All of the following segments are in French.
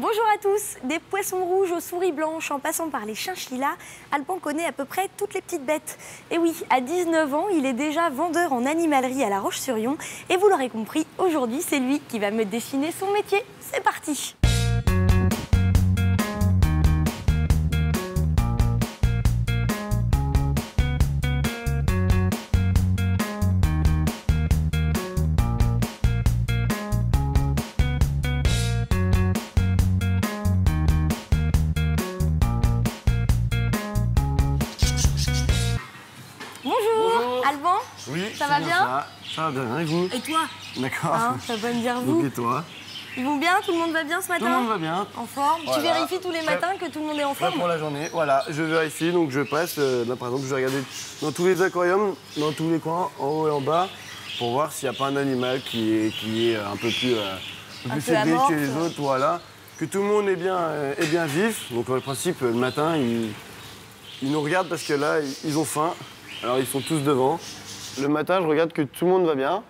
Bonjour à tous. Des poissons rouges aux souris blanches en passant par les chinchillas, Alban connaît à peu près toutes les petites bêtes. Et oui, à 19 ans, il est déjà vendeur en animalerie à La Roche-sur-Yon. Et vous l'aurez compris, aujourd'hui, c'est lui qui va me dessiner son métier. C'est parti! Bonjour, Alban. Oui, ça va bien? Ça va bien, et vous? Et toi? D'accord. Hein, ça va bien dire vous? Donc, et toi? Ils vont bien? Tout le monde va bien ce matin? Tout le monde va bien. En forme? Voilà. Tu vérifies tous les matins que tout le monde est en Prêt forme? pour la journée. Voilà, je vérifie, donc je passe. Là, par exemple, je vais regarder dans tous les aquariums, dans tous les coins, en haut et en bas, pour voir s'il n'y a pas un animal qui est un peu plus élevé que les autres. Voilà. Que tout le monde est bien vif. Donc, le principe, le matin, ils nous regardent parce que là, ils ont faim. Alors, ils sont tous devant. Le matin, je regarde que tout le monde va bien,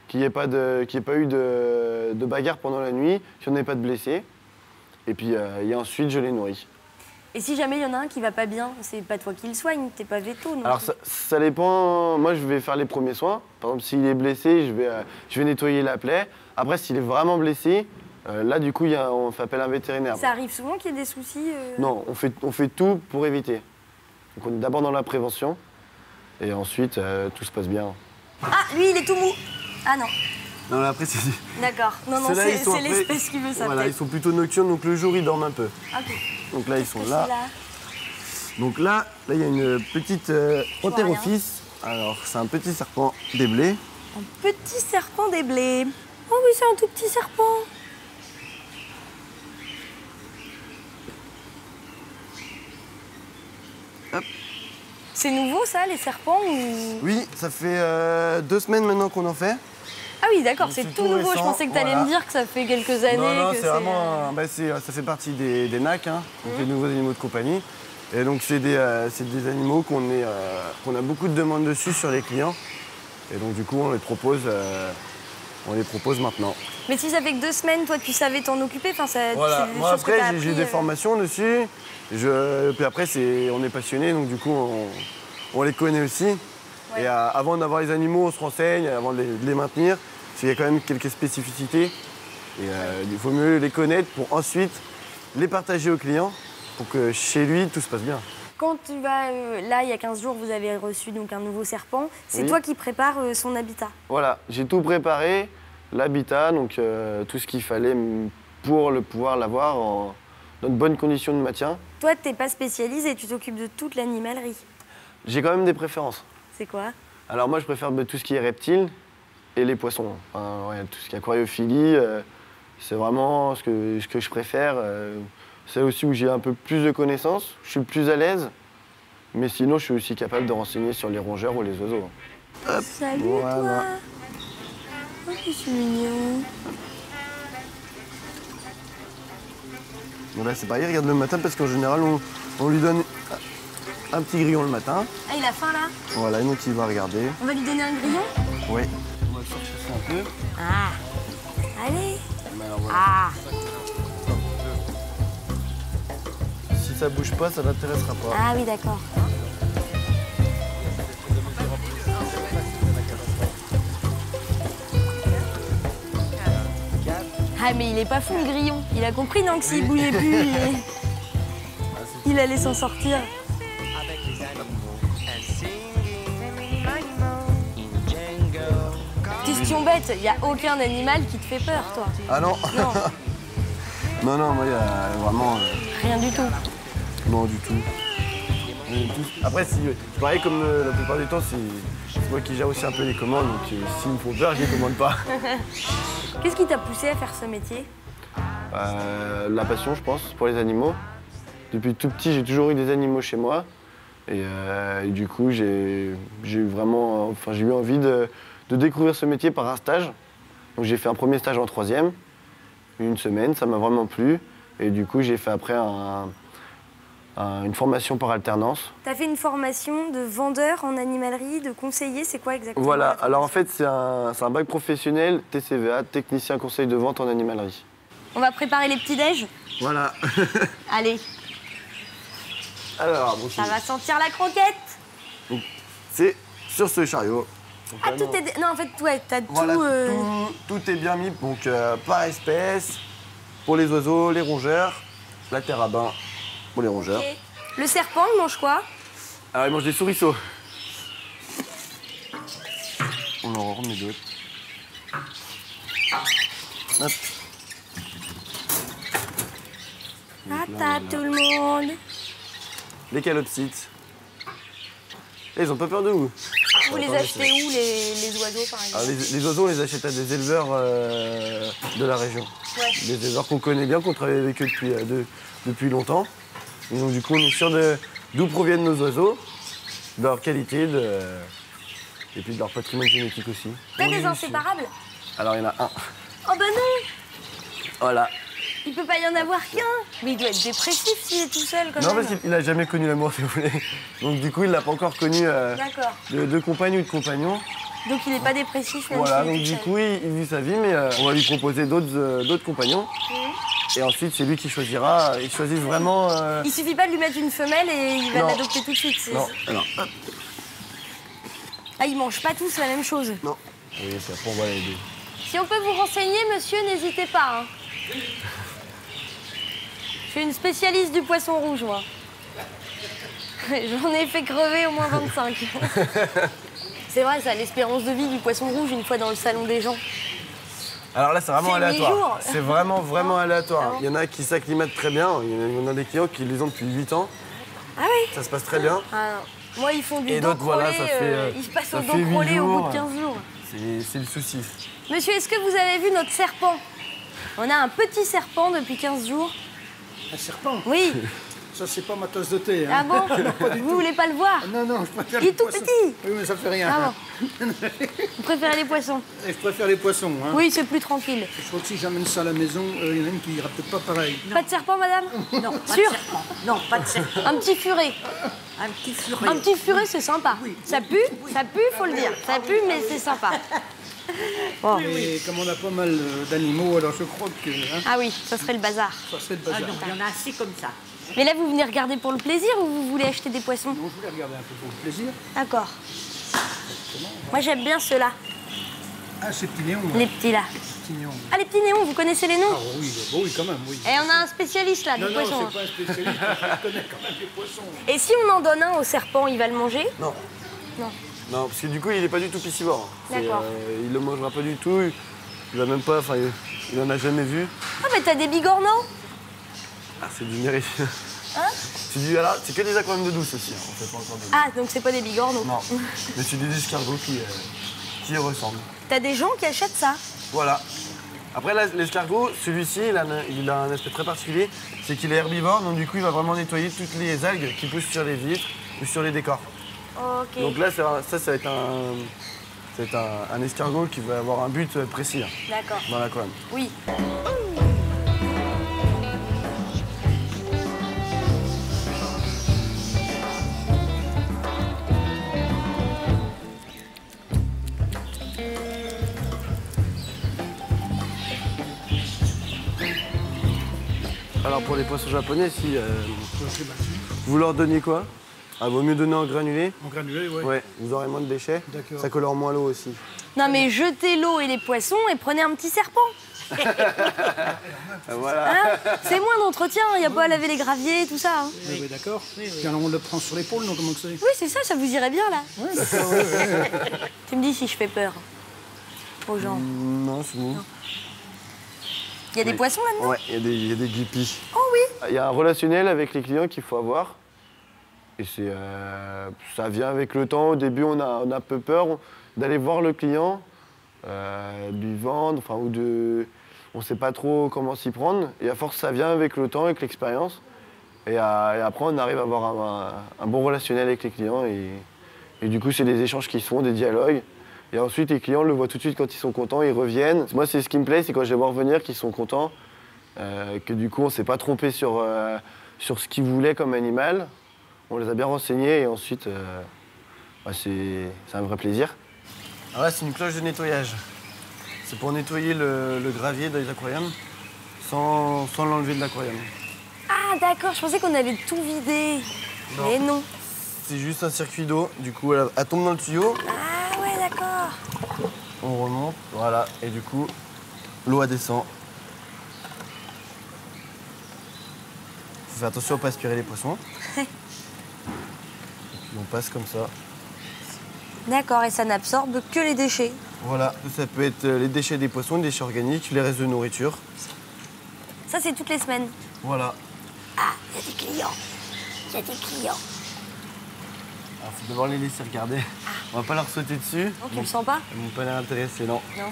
qu'il n'y ait pas eu de bagarre pendant la nuit, qu'il n'y en ait pas de blessés. Et puis, et ensuite, je les nourris. Et si jamais il y en a un qui va pas bien, c'est pas toi qui le soigne, t'es pas veto, non? Alors, ça dépend. Moi, je vais faire les premiers soins. Par exemple, s'il est blessé, je vais nettoyer la plaie. Après, s'il est vraiment blessé, là, du coup, on fait appel à un vétérinaire. Ça arrive souvent qu'il y ait des soucis Non, on fait tout pour éviter. Donc, on est d'abord dans la prévention. Et ensuite, tout se passe bien. Ah, lui, il est tout mou. Ah non. Non, là, après, c'est... D'accord. Non, non, c'est l'espèce qui veut ça. Voilà, ils sont plutôt nocturnes, donc le jour, ils dorment un peu. Ok. Donc là, ils sont là. Donc là, il y a une petite Enterophis. Alors, c'est un petit serpent des blés. Un petit serpent des blés. Oh oui, c'est un tout petit serpent. Hop. C'est nouveau, ça, les serpents ou... Oui, ça fait 2 semaines maintenant qu'on en fait. Ah oui, d'accord, c'est tout nouveau. récent, Je pensais que tu allais voilà. me dire que ça fait quelques années. Non, que c'est vraiment... ça fait partie des NAC, hein, donc les nouveaux animaux de compagnie. Et donc, c'est des animaux qu'on a beaucoup de demandes dessus sur les clients. Et donc, du coup, on les propose maintenant. Mais si ça fait que 2 semaines, toi, tu savais t'en occuper, enfin, ça. Voilà. Moi, après, j'ai des formations. formations dessus. Puis après, on est passionné, donc du coup, on les connaît aussi. Ouais. Et avant d'avoir les animaux, on se renseigne, avant de les maintenir. Parce qu'il y a quand même quelques spécificités. Et il faut mieux les connaître pour ensuite les partager aux clients pour que chez lui, tout se passe bien. Quand tu vas, là, il y a 15 jours, vous avez reçu donc un nouveau serpent. C'est Oui. toi qui prépares son habitat. Voilà, j'ai tout préparé, l'habitat, donc tout ce qu'il fallait pour pouvoir l'avoir dans de bonnes conditions de maintien. Toi, t'es pas spécialisé, tu t'occupes de toute l'animalerie. J'ai quand même des préférences. C'est quoi? Alors moi, je préfère tout ce qui est reptiles et les poissons. Enfin, ouais, tout ce qui est aquariophilie, c'est vraiment ce que je préfère. C'est aussi où j'ai un peu plus de connaissances, je suis le plus à l'aise. Mais sinon, je suis aussi capable de renseigner sur les rongeurs ou les oiseaux. Hop, Salut, voilà. toi. Oh, c'est mignon. Bon, là, c'est pareil, regarde le matin, parce qu'en général, on lui donne un petit grillon le matin. Ah, il a faim, là? Voilà, donc il va regarder. On va lui donner un grillon? Oui. On va le sortir un peu. Ah. Allez. Alors, voilà. Ah. Si ça bouge pas, ça l'intéressera pas. Ah oui, d'accord. Ah, mais il est pas fou, le grillon. Il a compris, non, que s'il bougeait plus, il allait s'en sortir. Question bête, il n'y a aucun animal qui te fait peur, toi? Ah non. Non, Non, moi, il y a vraiment... rien du tout. Non, du tout. Rien du tout. Après, c'est pareil, comme la plupart du temps, c'est moi qui gère aussi un peu les commandes, donc s'ils me font peur, je les commande pas. Qu'est-ce qui t'a poussé à faire ce métier? La passion, je pense, pour les animaux. Depuis tout petit, j'ai toujours eu des animaux chez moi. Et du coup, j'ai eu envie de découvrir ce métier par un stage. Donc j'ai fait un premier stage en 3e, 1 semaine, ça m'a vraiment plu. Et du coup, j'ai fait après une formation par alternance. T'as fait une formation de vendeur en animalerie, de conseiller, c'est quoi exactement? Voilà, alors en fait, c'est un bac professionnel, TCVA, technicien conseil de vente en animalerie. On va préparer les petits déj. Voilà. Allez. Alors, bon, ça va sentir la croquette. Donc, c'est sur ce chariot. Donc, ah, tout est... Non, en fait, ouais, t'as voilà, tout est bien mis, donc par espèce, pour les oiseaux, les rongeurs, la terre à bain pour les rongeurs. Okay. Le serpent, il mange quoi? Alors, il mange des souriceaux. On en remet d'autres. Hop. Tata, tout le monde. Les calopsites. Ils ont pas peur de nous. Vous les achetez où, les oiseaux, par exemple? Alors, les oiseaux, on les achète à des éleveurs de la région. Ouais. Des éleveurs qu'on connaît bien, qu'on travaille avec eux depuis longtemps. Et donc, du coup, on est sûr d'où proviennent nos oiseaux, de leur qualité, et puis de leur patrimoine génétique aussi. T'as des inséparables? Alors, il y en a un. Oh bah non! Voilà. Il peut pas y en avoir qu'un. Mais il doit être dépressif s'il est tout seul, quand Non, même. parce qu'il a jamais connu l'amour, si vous voulez. Donc, du coup, il n'a pas encore connu de compagne ou de compagnon. Donc, il n'est pas dépressif, même voilà, s'il est donc tout du seul. coup, il vit sa vie, mais on va lui proposer d'autres compagnons. Et ensuite, c'est lui qui choisira. Il choisit vraiment. Il suffit pas de lui mettre une femelle et il va Non. l'adopter tout de suite. Non, non. Ah, ils mangent pas tous la même chose. Non. Oui, c'est après, on va l'aider. Si on peut vous renseigner, monsieur, n'hésitez pas. Hein. Je suis une spécialiste du poisson rouge, moi. J'en ai fait crever au moins 25. C'est vrai, ça, l'espérance de vie du poisson rouge une fois dans le salon des gens. Alors là, c'est vraiment C'est aléatoire. mi-jour. C'est vraiment aléatoire. Ah bon. Il y en a qui s'acclimatent très bien. Il y en a des clients qui les ont depuis 8 ans. Ah oui? Ça se passe très bien. Ah, non. Moi, ils font du Et dos d'autres, voilà, crawlé, ça fait, ils passent ça au fait dos 8 crawlé au bout jours. de 15 jours. C'est le souci. Monsieur, est-ce que vous avez vu notre serpent? On a un petit serpent depuis 15 jours. Un serpent? Oui. Ça, c'est pas ma tasse de thé. Hein. Ah bon? pas du Vous tout. voulez pas le voir? Non, non, je préfère Il est les tout poissons. petit. Oui, mais ça fait rien. Ah bon. Vous préférez les poissons? Et je préfère les poissons. Hein. Oui, c'est plus tranquille. Je crois que si j'amène ça à la maison, il y en a une qui ira peut-être pas pareil. Pas de serpent, madame? Non, pas Sûr? de serpent. Non, pas de serpent. Un petit furet. Un petit furet. Un petit furet, c'est sympa. Ça pue, faut le dire. Ça pue, mais c'est sympa. Bon. Et comme on a pas mal d'animaux, alors je crois que Ah oui, ça serait le bazar. ça serait le Ah bazar. non, il y en a assez comme ça. Mais là, vous venez regarder pour le plaisir ou vous voulez acheter des poissons? Donc je voulais regarder un peu pour le plaisir. D'accord. Moi, j'aime bien ceux-là, Ah, ces petits néons. les petits là. Petits néons. Ah, les petits néons, vous connaissez les noms? Ah oui, bon, oui, quand même, oui. Et on a un spécialiste là, Non, du non, poisson. c'est pas un spécialiste, je connais quand même les poissons. Et si on en donne un au serpent, il va le manger? Non. Non. Non, parce que du coup, il n'est pas du tout piscivore. D'accord. Il le mangera pas du tout. Il va même pas. Enfin, il en a jamais vu. Ah, mais t'as des bigorneaux? Ah, c'est du mérite. Hein? C'est que des aquariums de douce aussi. Hein. On fait pas encore de. Ah, donc c'est pas des bigorneaux. Non. Mais c'est des escargots qui y ressemblent. T'as des gens qui achètent ça? Voilà. Après, là, l'escargot, celui-ci, il a un aspect très particulier. C'est qu'il est herbivore, donc du coup, il va vraiment nettoyer toutes les algues qui poussent sur les vitres ou sur les décors. Ok. Donc là, ça va être un escargot qui va avoir un but précis hein, D'accord. dans l'aquarium. Oui. Alors pour les poissons japonais, si vous leur donnez quoi? Ah, vaut mieux donner en granulé. En granulé, ouais. Ouais, vous aurez moins de déchets. D'accord. Ça colore moins l'eau aussi. Non, mais jetez l'eau et les poissons et prenez un petit serpent. Voilà. Hein? C'est moins d'entretien, il n'y a pas à laver les graviers, tout ça. Hein. Oui, oui, d'accord. Puis alors on le prend sur l'épaule, non? Comment que c'est? Oui, c'est ça, ça vous irait bien là. Ouais, d'accord, ouais, ouais. Tu me dis si je fais peur aux gens. Non, c'est bon. Il y a des poissons là-dedans? Ouais, il y a des guppies. Oh oui. Il y a un relationnel avec les clients qu'il faut avoir. Et ça vient avec le temps. Au début, on a un peu peur d'aller voir le client, lui vendre, enfin, on ne sait pas trop comment s'y prendre. Et à force, ça vient avec le temps, avec l'expérience. Et après, on arrive à avoir un bon relationnel avec les clients. Et du coup, c'est des échanges qui se font, des dialogues. Et ensuite, les clients le voient tout de suite quand ils sont contents, ils reviennent. Moi, c'est ce qui me plaît, c'est quand je les vois revenir, qu'ils sont contents. Que du coup, on ne s'est pas trompé sur ce qu'ils voulaient comme animal. On les a bien renseignés et ensuite, c'est un vrai plaisir. Alors là, c'est une cloche de nettoyage. C'est pour nettoyer le gravier dans les aquariums sans l'enlever de l'aquarium. Ah d'accord, je pensais qu'on allait tout vider. Mais non. C'est juste un circuit d'eau, du coup elle tombe dans le tuyau, Ah ouais, d'accord. on remonte, voilà, et du coup l'eau elle descend. Faut faire attention à pas aspirer les poissons. Et puis on passe comme ça. D'accord, et ça n'absorbe que les déchets. Voilà, ça peut être les déchets des poissons, les déchets organiques, les restes de nourriture. Ça, c'est toutes les semaines. Voilà. Ah, il y a des clients. Il y a des clients. Alors faut devoir les laisser regarder. On va pas leur sauter dessus. Non, tu le sens pas? Ils m'ont pas l'air intéressés, non. Non.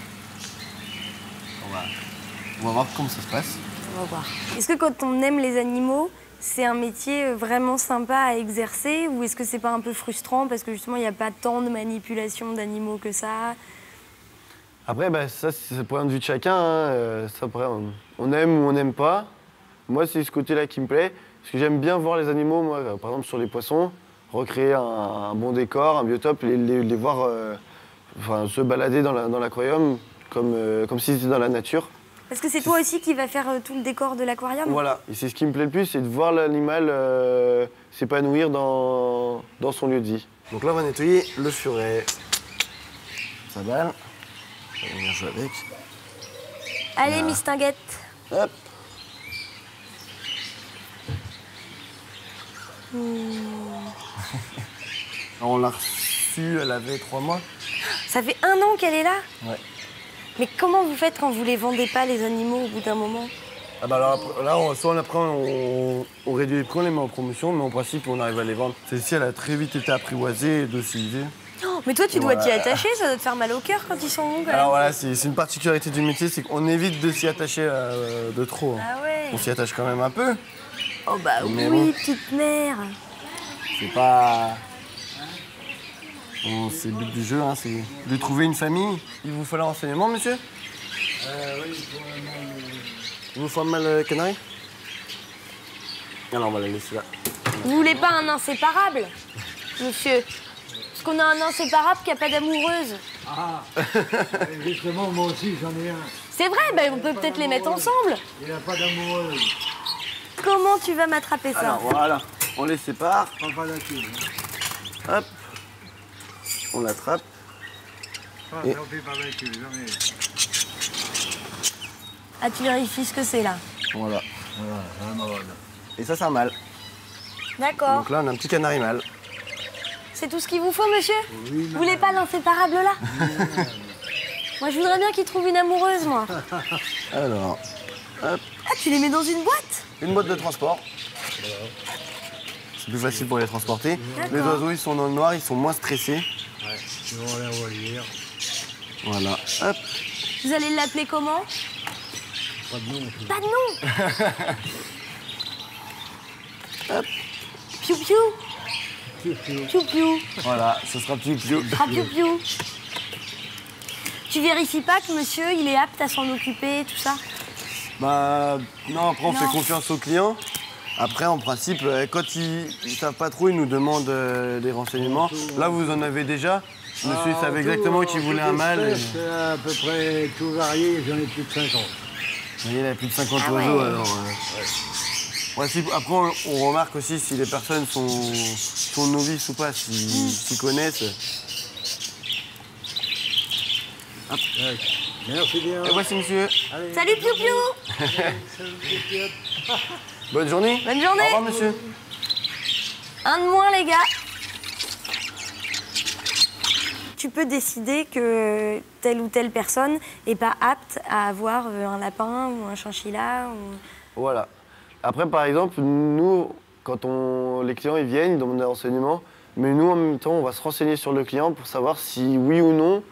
On va voir comment ça se passe. On va voir. Est-ce que quand on aime les animaux, c'est un métier vraiment sympa à exercer ou est-ce que c'est pas un peu frustrant parce que justement il n'y a pas tant de manipulation d'animaux que ça? Après, bah, ça, c'est le point de vue de chacun. Hein. Ça, après, on aime ou on n'aime pas. Moi, c'est ce côté-là qui me plaît. Parce que j'aime bien voir les animaux, moi, par exemple, sur les poissons, recréer un bon décor, un biotope, les voir se balader dans l'aquarium comme s'ils étaient dans la nature. Parce que c'est toi aussi qui vas faire tout le décor de l'aquarium? Voilà, et c'est ce qui me plaît le plus, c'est de voir l'animal s'épanouir dans son lieu de vie. Donc là, on va nettoyer le furet. Ça balle. On va venir jouer avec. Allez, Miss Tinguette. Hop. On l'a reçue, elle avait 3 mois. Ça fait 1 an qu'elle est là? Ouais. Mais comment vous faites quand vous les vendez pas, les animaux, au bout d'un moment? Ah bah alors après, là, on réduit les prix, on les met en promotion, mais en principe, on arrive à les vendre. Celle-ci, elle a très vite été apprivoisée et docilisée. Oh, mais toi, tu dois t'y attacher, ça doit te faire mal au cœur quand ils sont longs, quand même. Alors voilà, c'est une particularité du métier, c'est qu'on évite de s'y attacher de trop. Hein. Ah ouais. On s'y attache quand même un peu. Oh bah Mais oui, bon. petite mère. C'est pas... Bon, c'est le but du jeu, hein, c'est de trouver une famille. Il vous faut un renseignement, monsieur? Oui, pour le moment, Il vous faut un mâle canari? Alors on va la laisser là. Vous voulez pas un inséparable, monsieur? Parce qu'on a un inséparable qui a pas d'amoureuse. Ah, justement, moi aussi, j'en ai un. C'est vrai, bah, on peut peut-être les mettre ensemble. Il n'a pas d'amoureuse. Comment tu vas m'attraper ça? Alors voilà, on les sépare, Pas là-dessus. hop, on l'attrape. Pas Et- pas là-dessus, j'en ai. Ah, tu vérifies ce que c'est là. Voilà. Voilà, c'est un mode. Et ça, c'est un mâle. D'accord. Donc là, on a un petit canari mâle. C'est tout ce qu'il vous faut, monsieur? Oui, Vous voulez pas l'inséparable là? Moi, je voudrais bien qu'il trouve une amoureuse, moi. Alors, hop, Ah, tu les mets dans une boîte? une boîte de transport. C'est plus facile pour les transporter. D'accord. Les oiseaux, ils sont dans le noir, ils sont moins stressés. Ouais, ils vont aller envoyer. Voilà, hop. Vous allez l'appeler comment? Pas de nom. Pas de nom. Hop. Piou piou. Piou piou. Voilà, ce sera plus piou. Ah, piou piou. Tu vérifies pas que monsieur, il est apte à s'en occuper, tout ça? Bah, non, après, on Non. fait confiance aux clients. Après, en principe, quand ils savent pas trop, ils nous demandent des renseignements. Là, vous en avez déjà. Monsieur, il savait exactement qu'il voulait un mâle. et- C'est à peu près tout varié, j'en ai plus de 50. Vous voyez, il a plus de 50 Ah ouais. oiseaux, alors... Après, on remarque aussi si les personnes sont novices ou pas, s'ils connaissent. Merci bien. Et voici, monsieur. Salut piou piou. Bonne journée. Bonne journée. Au revoir, monsieur. Un de moins, les gars. Tu peux décider que telle ou telle personne n'est pas apte à avoir un lapin ou un chinchilla. Voilà. Après, par exemple, nous, quand les clients ils viennent, ils demandent des renseignements, mais nous, en même temps, on va se renseigner sur le client pour savoir si, oui ou non,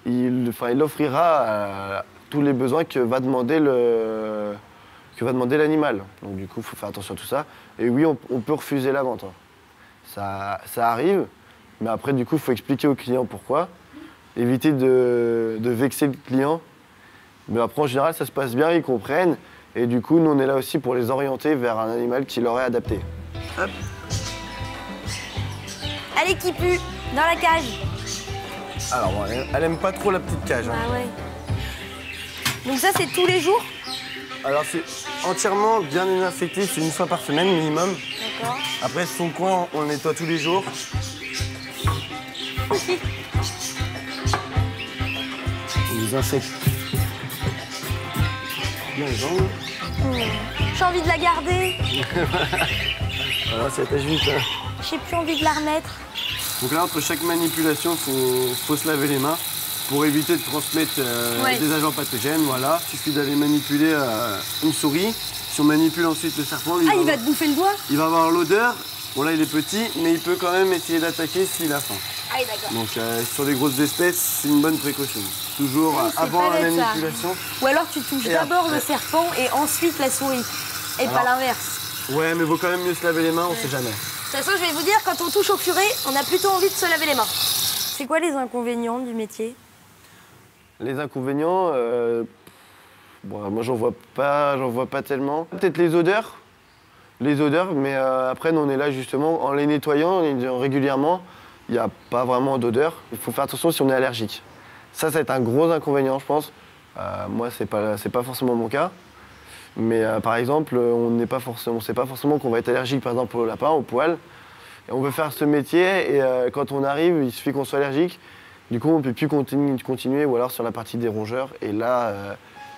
il offrira tous les besoins que va demander l'animal. Donc, du coup, il faut faire attention à tout ça. Et oui, on peut refuser la vente. Hein. Ça arrive, mais après, du coup, il faut expliquer au client pourquoi. Éviter de vexer le client. Mais après, en général, ça se passe bien, ils comprennent. Et du coup, nous, on est là aussi pour les orienter vers un animal qui leur est adapté. Hop. Allez, qui pue, dans la cage. Alors, bon, elle aime pas trop la petite cage. Hein. Ah ouais. Donc ça, c'est tous les jours? Alors c'est entièrement bien désinfecté, c'est une fois par semaine minimum. D'accord. Après son coin, on le nettoie tous les jours. On désinfecte bien les angles. J'ai envie de la garder. Voilà, c'est à juste. J'ai plus envie de la remettre. Donc là, entre chaque manipulation, faut se laver les mains pour éviter de transmettre des agents pathogènes. Voilà, il suffit d'aller manipuler une souris. Si on manipule ensuite le serpent, il va te bouffer le doigt? Il va avoir l'odeur. Bon là, il est petit, mais il peut quand même essayer d'attaquer s'il a faim. Ah oui, d'accord. Donc sur les grosses espèces, c'est une bonne précaution. Toujours avant la manipulation. Ou alors tu touches d'abord le serpent et ensuite la souris. Et pas l'inverse. Ouais, mais il vaut quand même mieux se laver les mains, on sait jamais. De toute façon, je vais vous dire, quand on touche au furet, on a plutôt envie de se laver les mains. C'est quoi les inconvénients du métier? Les inconvénients, bon, moi j'en vois pas tellement. Peut-être les odeurs, mais après nous on est là justement en les nettoyant régulièrement, il n'y a pas vraiment d'odeur. Il faut faire attention si on est allergique. Ça va être un gros inconvénient, je pense. Moi c'est pas forcément mon cas. Mais par exemple, on ne sait pas forcément qu'on va être allergique par exemple au lapin, au poil. Et on veut faire ce métier et quand on arrive, il suffit qu'on soit allergique. Du coup, on ne peut plus continuer ou alors sur la partie des rongeurs. Et là,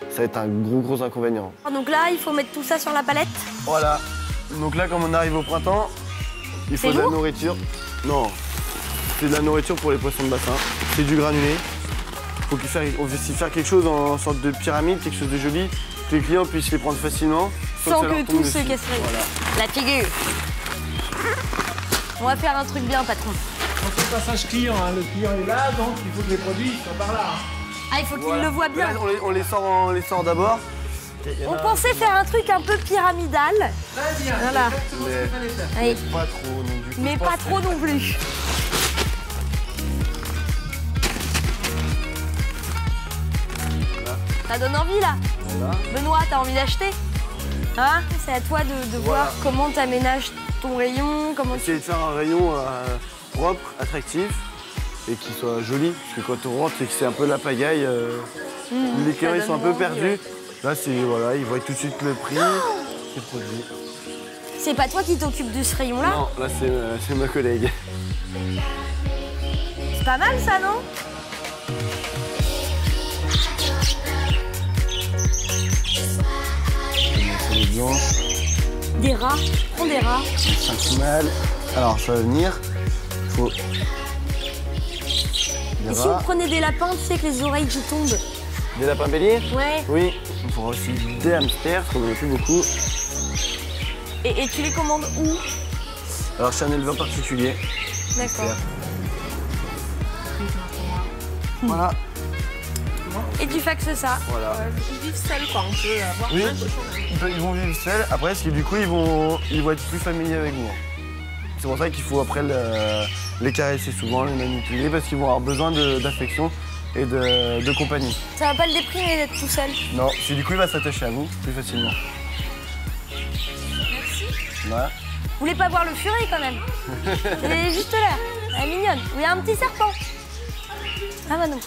ça va être un gros inconvénient. Donc là, il faut mettre tout ça sur la palette? Voilà. Donc là, comme on arrive au printemps, il faut de la nourriture. Non, c'est de la nourriture pour les poissons de bassin. C'est du granulé. On veut aussi faire quelque chose en sorte de pyramide, quelque chose de joli, que les clients puissent les prendre facilement. Sans que tout se casse. Voilà. La figure. On va faire un truc bien, patron. On fait passage client, hein. Le client est là, donc il faut que les produits soient par là. Ah, il faut qu'il le voit bien. Là, on les sort d'abord. On pensait faire un truc un peu pyramidal. Très bien, voilà. Mais pas trop non plus. Mais pas trop non plus. Voilà. Ça donne envie là. Voilà. Benoît, t'as envie d'acheter? Hein? C'est à toi de voir comment t'aménages ton rayon. Essayer de faire un rayon propre, attractif et qui soit joli. Parce que quand on rentre et que c'est un peu la pagaille, les clients ils sont un peu perdus. Ouais. Là, voilà, ils voient tout de suite le prix, les produits. C'est pas toi qui t'occupes de ce rayon-là? Non, là c'est ma collègue. C'est pas mal ça, non? Les blancs. Des rats, prends des rats. 5 mâles. Alors ça va venir. Faut. Et si on prenait des lapins, tu sais que les oreilles qui tombent? Des lapins béliers? Ouais. Oui. Il faudra aussi des hamsters, parce qu'on en a plus beaucoup. Et tu les commandes où? Alors chez un éleveur particulier. D'accord. Voilà. Et tu faxes ça. Voilà. Ils vivent seuls, quoi. On peut avoir Oui, un cochon. ils vont vivre seuls. Après, parce que du coup, ils vont être plus familiers avec vous. C'est pour ça qu'il faut après les caresser souvent, les manipuler, parce qu'ils vont avoir besoin d'affection et de compagnie. Ça va pas le déprimer d'être tout seul? Non, si du coup, il va s'attacher à vous plus facilement. Merci. Voilà. Vous voulez pas voir le furet quand même? Elle est juste là. Elle est mignonne. Il y a un petit serpent. Ah bah non.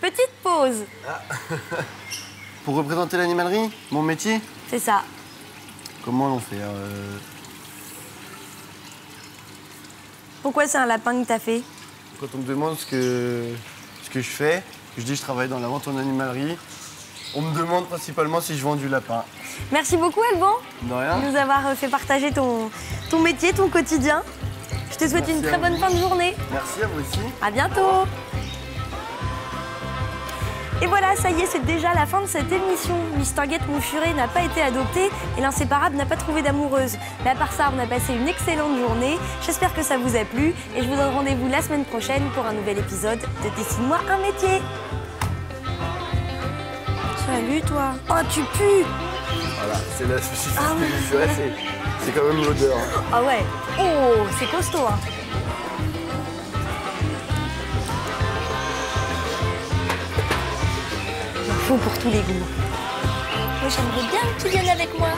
Petite pause. Ah. Pour représenter l'animalerie, mon métier? C'est ça. Comment on fait Pourquoi c'est un lapin que t'as fait? Quand on me demande ce que je fais, je dis que je travaille dans la vente en animalerie. On me demande principalement si je vends du lapin. Merci beaucoup, Alban, De rien. de nous avoir fait partager ton métier, ton quotidien. Je te souhaite une très bonne fin de journée. Merci à vous aussi. À bientôt. Et voilà, ça y est, c'est déjà la fin de cette émission. Mister Get Mon Furet n'a pas été adopté et l'inséparable n'a pas trouvé d'amoureuse. Mais à part ça, on a passé une excellente journée. J'espère que ça vous a plu et je vous donne rendez-vous la semaine prochaine pour un nouvel épisode de Dessine-moi un métier. Salut toi. Oh, tu pues. Voilà, c'est la spécificité du furet, c'est quand même l'odeur. Hein. Ah ouais. Oh, c'est costaud, hein. Il en faut pour tous les goûts. Moi, j'aimerais bien que tu viennes avec moi.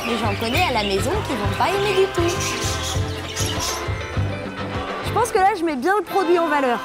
Mais j'en connais à la maison qui vont pas aimer du tout. Je pense que là, je mets bien le produit en valeur.